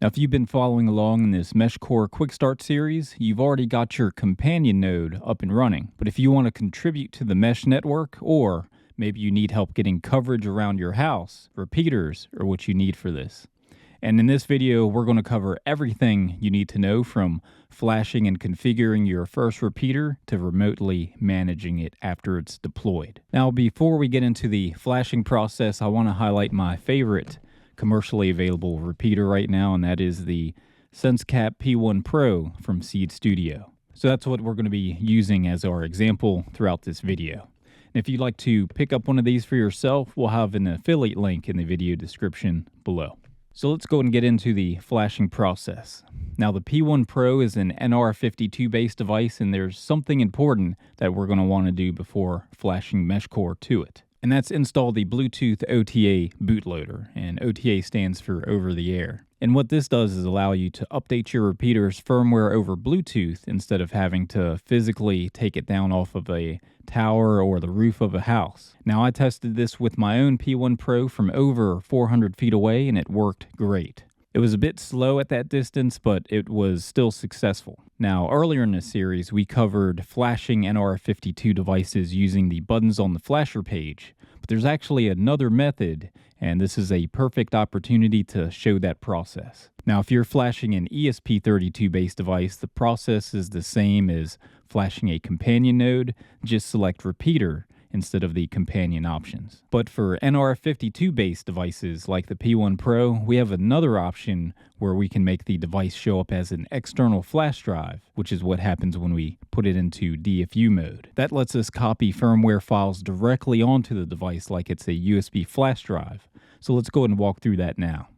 Now, if you've been following along in this MeshCore Quick Start series, you've already got your companion node up and running. But if you want to contribute to the mesh network, or maybe you need help getting coverage around your house, repeaters are what you need for this. And in this video, we're going to cover everything you need to know from flashing and configuring your first repeater to remotely managing it after it's deployed. Now, before we get into the flashing process, I want to highlight my favorite commercially available repeater right now, and that is the SenseCAP P1 Pro from Seed Studio. So that's what we're going to be using as our example throughout this video. And if you'd like to pick up one of these for yourself, we'll have an affiliate link in the video description below. So let's go and get into the flashing process. Now, the P1 Pro is an NR52 based device, and there's something important that we're going to want to do before flashing MeshCore to it. And that's install the Bluetooth OTA bootloader, and OTA stands for over the air. And what this does is allow you to update your repeater's firmware over Bluetooth instead of having to physically take it down off of a tower or the roof of a house. Now, I tested this with my own P1 Pro from over 400 feet away, and it worked great. It was a bit slow at that distance, but it was still successful. Now, earlier in this series, we covered flashing NR52 devices using the buttons on the flasher page, but there's actually another method, and this is a perfect opportunity to show that process. Now, if you're flashing an ESP32 based device, the process is the same as flashing a companion node, just select repeater instead of the companion options. But for NR52 based devices like the P1 Pro, we have another option where we can make the device show up as an external flash drive, which is what happens when we put it into DFU mode. That lets us copy firmware files directly onto the device like it's a USB flash drive. So let's go ahead and walk through that now.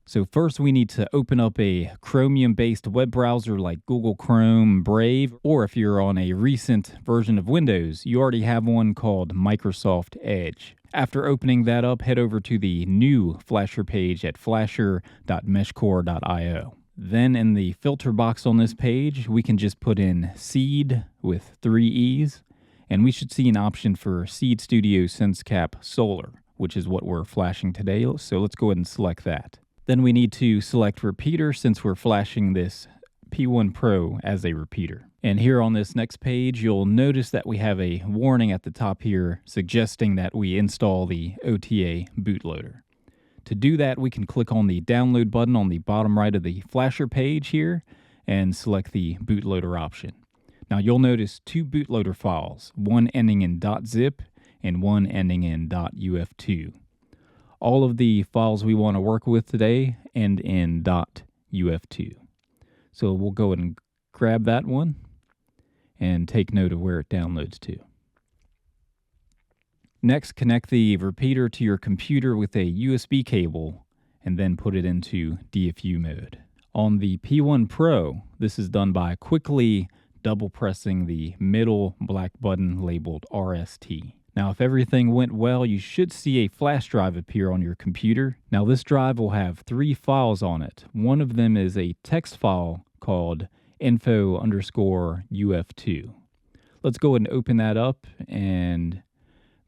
So first we need to open up a Chromium-based web browser like Google Chrome, Brave, or if you're on a recent version of Windows, you already have one called Microsoft Edge. After opening that up, head over to the new Flasher page at flasher.meshcore.io. Then in the filter box on this page, we can just put in Seed with 3 E's, and we should see an option for Seed Studio SenseCAP Solar, which is what we're flashing today, so let's go ahead and select that. Then we need to select repeater since we're flashing this P1 Pro as a repeater. And here on this next page, you'll notice that we have a warning at the top here suggesting that we install the OTA bootloader. To do that, we can click on the download button on the bottom right of the flasher page here and select the bootloader option. Now you'll notice 2 bootloader files, one ending in .zip and one ending in .uf2. All of the files we want to work with today end in .uf2. So we'll go ahead and grab that one and take note of where it downloads to. Next, connect the repeater to your computer with a USB cable and then put it into DFU mode. On the P1 Pro, this is done by quickly double pressing the middle black button labeled RST. Now, if everything went well, you should see a flash drive appear on your computer. Now, this drive will have 3 files on it. One of them is a text file called info_uf2. Let's go ahead and open that up, and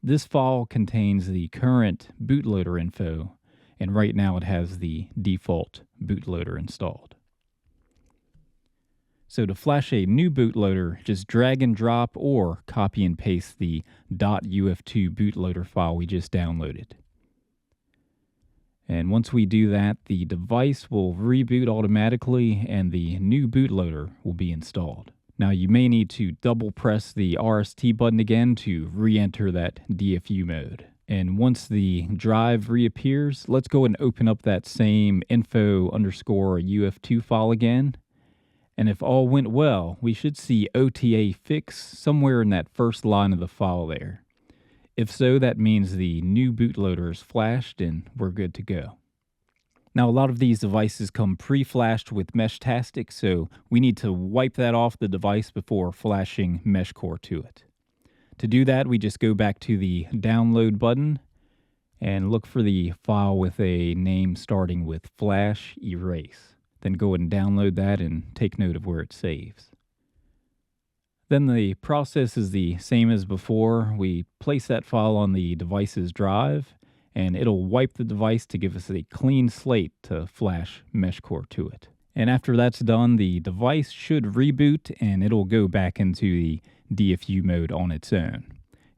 this file contains the current bootloader info, and right now it has the default bootloader installed. So to flash a new bootloader, just drag and drop or copy and paste the .uf2 bootloader file we just downloaded. And once we do that, the device will reboot automatically and the new bootloader will be installed. Now you may need to double press the RST button again to re-enter that DFU mode. And once the drive reappears, let's go and open up that same info_uf2 file again. And if all went well, we should see OTA fix somewhere in that first line of the file there. If so, that means the new bootloader is flashed and we're good to go. Now, a lot of these devices come pre-flashed with Meshtastic, so we need to wipe that off the device before flashing MeshCore to it. To do that, we just go back to the download button and look for the file with a name starting with flash erase. Then go ahead and download that and take note of where it saves. Then the process is the same as before. We place that file on the device's drive and it'll wipe the device to give us a clean slate to flash MeshCore to it. And after that's done, the device should reboot and it'll go back into the DFU mode on its own.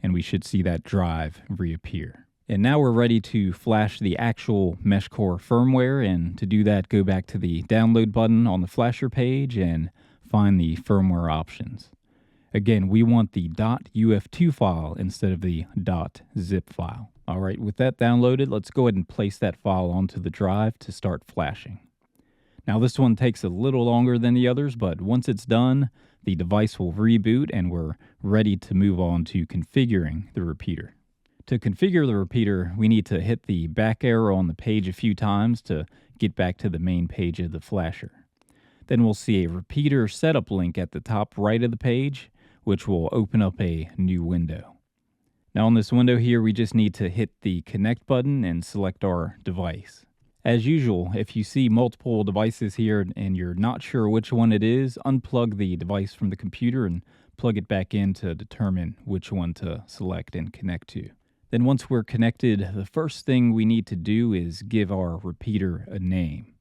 And we should see that drive reappear. And now we're ready to flash the actual MeshCore firmware. And to do that, go back to the download button on the flasher page and find the firmware options. Again, we want the .uf2 file instead of the .zip file. All right, with that downloaded, let's go ahead and place that file onto the drive to start flashing. Now this one takes a little longer than the others, but once it's done, the device will reboot and we're ready to move on to configuring the repeater. To configure the repeater, we need to hit the back arrow on the page a few times to get back to the main page of the flasher. Then we'll see a repeater setup link at the top right of the page, which will open up a new window. Now on this window here, we just need to hit the connect button and select our device. As usual, if you see multiple devices here and you're not sure which one it is, unplug the device from the computer and plug it back in to determine which one to select and connect to. Then once we're connected, the first thing we need to do is give our repeater a name.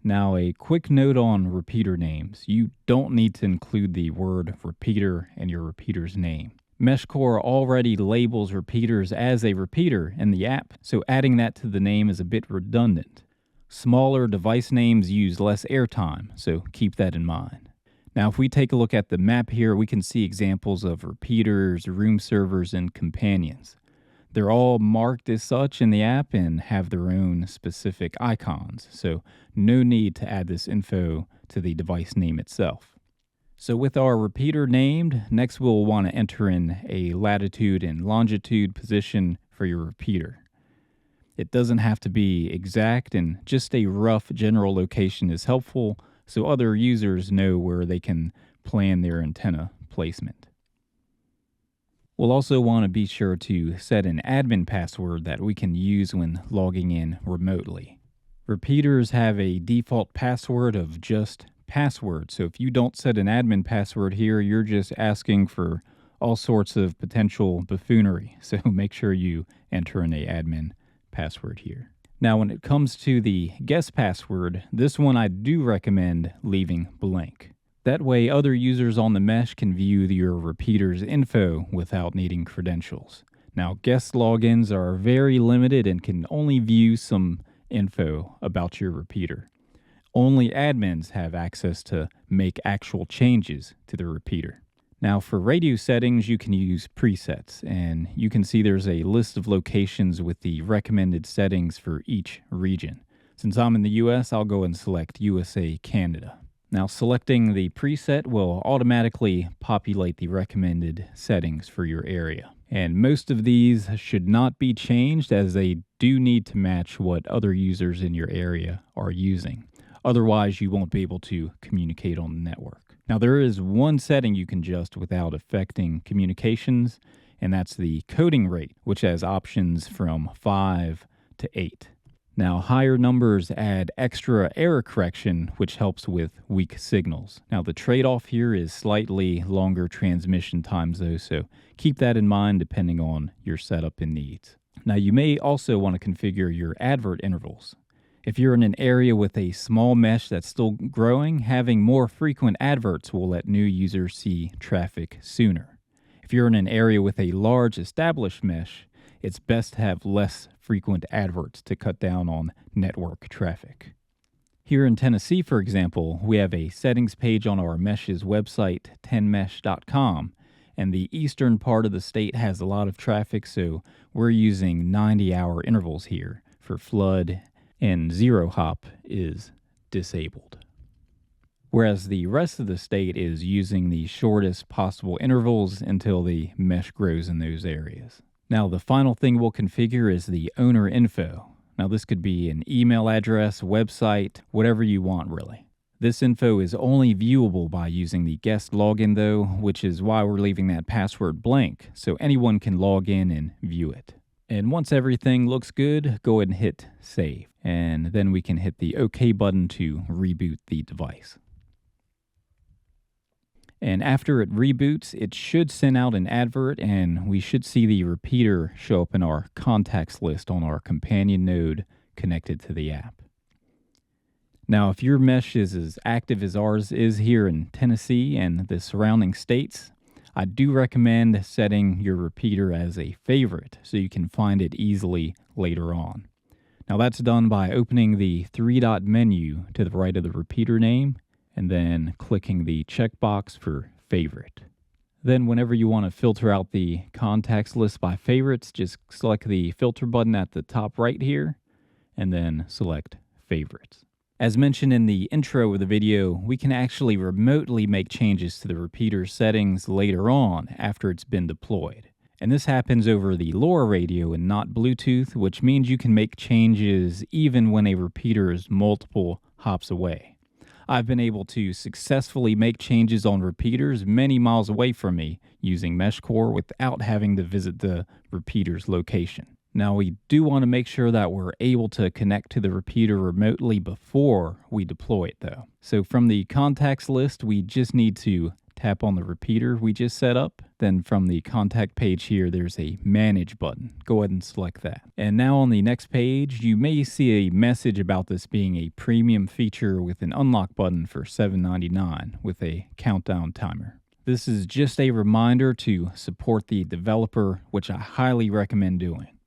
Now, a quick note on repeater names. You don't need to include the word repeater in your repeater's name. MeshCore already labels repeaters as a repeater in the app, so adding that to the name is a bit redundant. Smaller device names use less airtime, so keep that in mind. Now, if we take a look at the map here, we can see examples of repeaters, room servers, and companions. They're all marked as such in the app and have their own specific icons, so no need to add this info to the device name itself. So with our repeater named, next we'll want to enter in a latitude and longitude position for your repeater. It doesn't have to be exact, and just a rough general location is helpful so other users know where they can plan their antenna placement. We'll also want to be sure to set an admin password that we can use when logging in remotely. Repeaters have a default password of just password, so if you don't set an admin password here, you're just asking for all sorts of potential buffoonery, so make sure you enter in an admin password here. Now, when it comes to the guest password, this one I do recommend leaving blank. That way, other users on the mesh can view your repeater's info without needing credentials. Now, guest logins are very limited and can only view some info about your repeater. Only admins have access to make actual changes to the repeater. Now, for radio settings, you can use presets, and you can see there's a list of locations with the recommended settings for each region. Since I'm in the US, I'll go and select USA, Canada. Now, selecting the preset will automatically populate the recommended settings for your area. And most of these should not be changed, as they do need to match what other users in your area are using. Otherwise, you won't be able to communicate on the network. Now, there is one setting you can adjust without affecting communications, and that's the coding rate, which has options from 5 to 8. Now, higher numbers add extra error correction, which helps with weak signals. Now, the trade-off here is slightly longer transmission times, though, so keep that in mind depending on your setup and needs. Now, you may also want to configure your advert intervals. If you're in an area with a small mesh that's still growing, having more frequent adverts will let new users see traffic sooner. If you're in an area with a large established mesh, it's best to have less frequent adverts to cut down on network traffic. Here in Tennessee, for example, we have a settings page on our mesh's website, 10mesh.com, and the eastern part of the state has a lot of traffic, so we're using 90-hour intervals here for flood, and zero hop is disabled. Whereas the rest of the state is using the shortest possible intervals until the mesh grows in those areas. Now, the final thing we'll configure is the owner info. Now, this could be an email address, website, whatever you want, really. This info is only viewable by using the guest login, though, which is why we're leaving that password blank, so anyone can log in and view it. And once everything looks good, go ahead and hit save. And then we can hit the OK button to reboot the device. And after it reboots, it should send out an advert and we should see the repeater show up in our contacts list on our companion node connected to the app. Now, if your mesh is as active as ours is here in Tennessee and the surrounding states, I do recommend setting your repeater as a favorite so you can find it easily later on. Now, that's done by opening the three-dot menu to the right of the repeater name and then clicking the checkbox for favorite. Then whenever you want to filter out the contacts list by favorites, just select the filter button at the top right here and then select favorites. As mentioned in the intro of the video, we can actually remotely make changes to the repeater settings later on after it's been deployed. And this happens over the LoRa radio and not Bluetooth, which means you can make changes even when a repeater is multiple hops away. I've been able to successfully make changes on repeaters many miles away from me using MeshCore without having to visit the repeater's location. Now, we do want to make sure that we're able to connect to the repeater remotely before we deploy it, though. So from the contacts list, we just need to tap on the repeater we just set up. Then from the contact page here, there's a Manage button. Go ahead and select that. And now on the next page, you may see a message about this being a premium feature with an unlock button for $7.99 with a countdown timer. This is just a reminder to support the developer, which I highly recommend doing.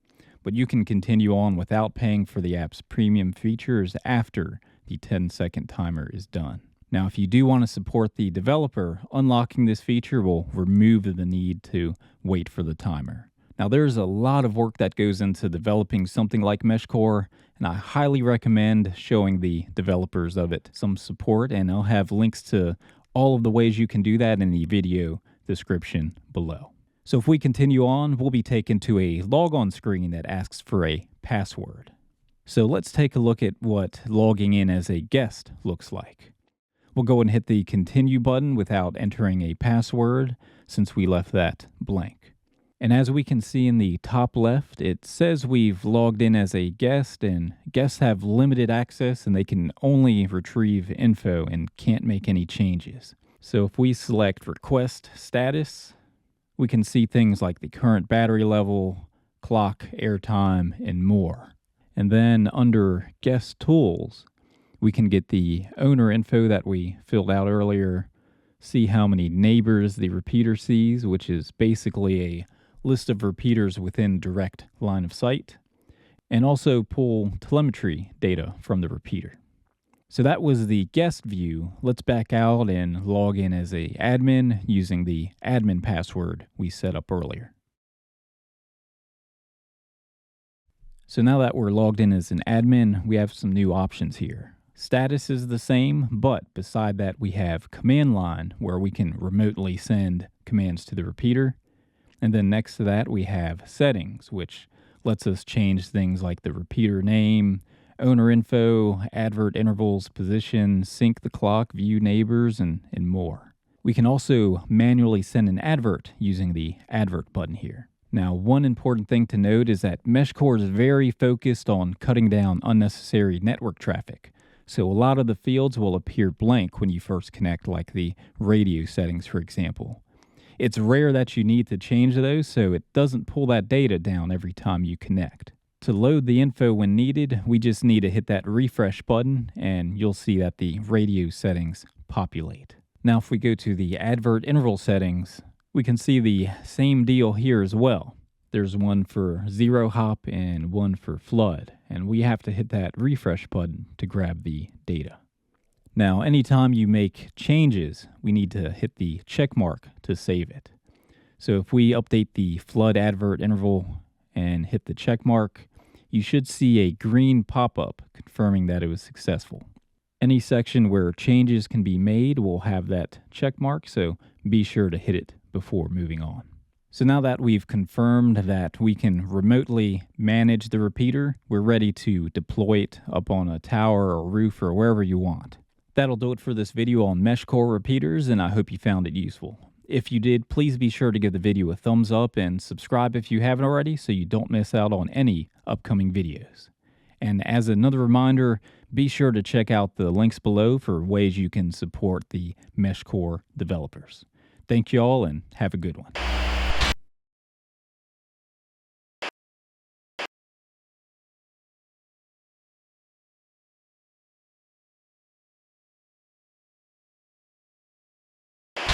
But you can continue on without paying for the app's premium features after the 10-second timer is done. Now, if you do want to support the developer, unlocking this feature will remove the need to wait for the timer. Now, there's a lot of work that goes into developing something like MeshCore, and I highly recommend showing the developers of it some support, and I'll have links to all of the ways you can do that in the video description below. So if we continue on, we'll be taken to a logon screen that asks for a password. So let's take a look at what logging in as a guest looks like. We'll go and hit the continue button without entering a password since we left that blank. And as we can see in the top left, it says we've logged in as a guest, and guests have limited access and they can only retrieve info and can't make any changes. So if we select request status, we can see things like the current battery level, clock, airtime, and more. And then under guest tools, we can get the owner info that we filled out earlier, see how many neighbors the repeater sees, which is basically a list of repeaters within direct line of sight, and also pull telemetry data from the repeater. So that was the guest view. Let's back out and log in as an admin using the admin password we set up earlier. So now that we're logged in as an admin, we have some new options here. Status is the same, but beside that we have command line where we can remotely send commands to the repeater. And then next to that we have settings, which lets us change things like the repeater name, owner info, advert intervals, position, sync the clock, view neighbors, and more. We can also manually send an advert using the advert button here. Now, one important thing to note is that MeshCore is very focused on cutting down unnecessary network traffic. So a lot of the fields will appear blank when you first connect, like the radio settings, for example. It's rare that you need to change those, so it doesn't pull that data down every time you connect. To load the info when needed, we just need to hit that refresh button and you'll see that the radio settings populate. Now if we go to the advert interval settings, we can see the same deal here as well. There's one for 0 hop and one for flood, and we have to hit that refresh button to grab the data. Now anytime you make changes, we need to hit the check mark to save it. So if we update the flood advert interval and hit the check mark, you should see a green pop-up confirming that it was successful. Any section where changes can be made will have that check mark, so be sure to hit it before moving on. So now that we've confirmed that we can remotely manage the repeater, we're ready to deploy it up on a tower or roof or wherever you want. That'll do it for this video on MeshCore repeaters, and I hope you found it useful. If you did, please be sure to give the video a thumbs up and subscribe if you haven't already so you don't miss out on any upcoming videos. And as another reminder, be sure to check out the links below for ways you can support the MeshCore developers. Thank you all and have a good one.